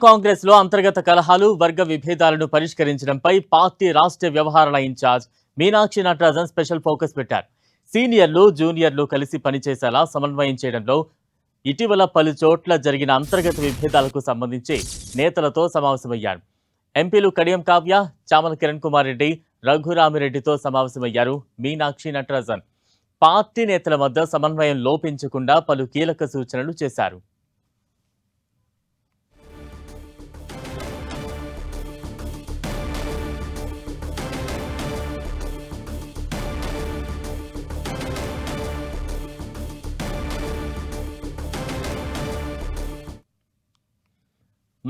కాంగ్రెస్ లో అంతర్గత కలహాలు వర్గ విభేదాలను పరిష్కరించడంపై పార్టీ రాష్ట్ర వ్యవహారాల incharge Meenakshi Natarajan special focus పెట్టారు. సీనియర్లు జూనియర్లు కలిసి పనిచేసేలా సమన్వయం చేయడంలో ఇటీవల పలు చోట్ల జరిగిన అంతర్గత విభేదాలకు సంబంధించి నేతలతో సమావేశమయ్యారు. ఎంపీలు కడియం కావ్య, చామల కిరణ్ కుమార్ రెడ్డి, రఘురామిరెడ్డితో సమావేశమయ్యారు మీనాక్షి నటరాజన్. పార్టీ నేతల మధ్య సమన్వయం లోపించకుండా పలు కీలక సూచనలు చేశారు.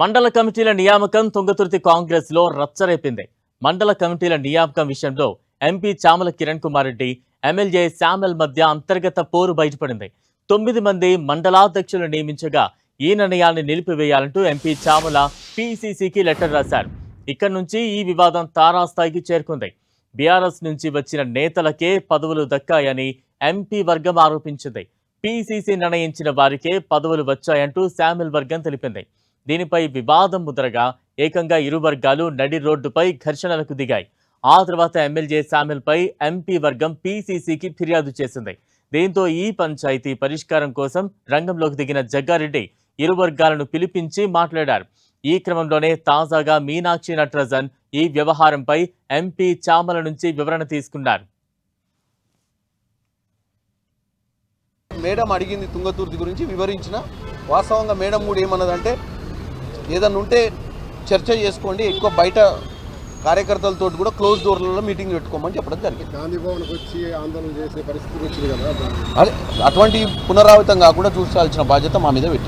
మండల కమిటీల నియామకం తుంగతుర్తి కాంగ్రెస్ లో రచ్చరేపింది. మండల కమిటీల నియామకం విషయంలో MP Chamala Kiran Kumar Reddy, MLA Samuel మధ్య అంతర్గత పోరు బయటపడింది. 9 మంది మండలాధ్యక్షులు నియమించగా ఈ నిర్ణయాన్ని నిలిపివేయాలంటూ ఎంపీ చామల పీసీసీకి లెటర్ రాశారు. ఇక్కడి నుంచి ఈ వివాదం తారాస్థాయికి చేరుకుంది. బీఆర్ఎస్ నుంచి వచ్చిన నేతలకే పదవులు దక్కాయని ఎంపీ వర్గం ఆరోపించింది. పీసీసీ నిర్ణయించిన వారికే పదవులు వచ్చాయంటూ శామ్యుల్ వర్గం తెలిపింది. దీనిపై వివాదం ముదరగా ఏకంగా ఇరు వర్గాలు నడి రోడ్డుపై ఘర్షణలకు దిగాయి. ఆ తర్వాత ఎమ్మెల్యే శామ్యుల్ పై ఎంపీ వర్గం పీసీసీకి ఫిర్యాదు చేసింది. దీంతో ఈ పంచాయతీ పరిష్కారం కోసం రంగంలోకి దిగిన జగ్గారెడ్డి ఇరు వర్గాలను పిలిపించి మాట్లాడారు. ఈ క్రమంలోనే తాజాగా మీనాక్షి నటరాజన్ ఈ వ్యవహారంపై ఎంపీ చామల నుంచి వివరణ తీసుకున్నారు. మేడం అడిగింది తుంగతుర్తి గురించి వివరించిన. వాస్తవంగా మేడం కూడా ఏమన్నదంటే ఏదన్నా ఉంటే చర్చ చేసుకోండి, ఎక్కువ బయట కార్యకర్తలతో కూడా క్లోజ్ డోర్లలో మీటింగ్ పెట్టుకోమని చెప్పడం జరిగింది. గాంధీ భవన్కి వచ్చి ఆందోళన చేసే పరిస్థితి వచ్చింది కదా, అదే అటువంటి పునరావృతం కాకుండా చూసాల్సిన బాధ్యత మా మీద పెట్టింది.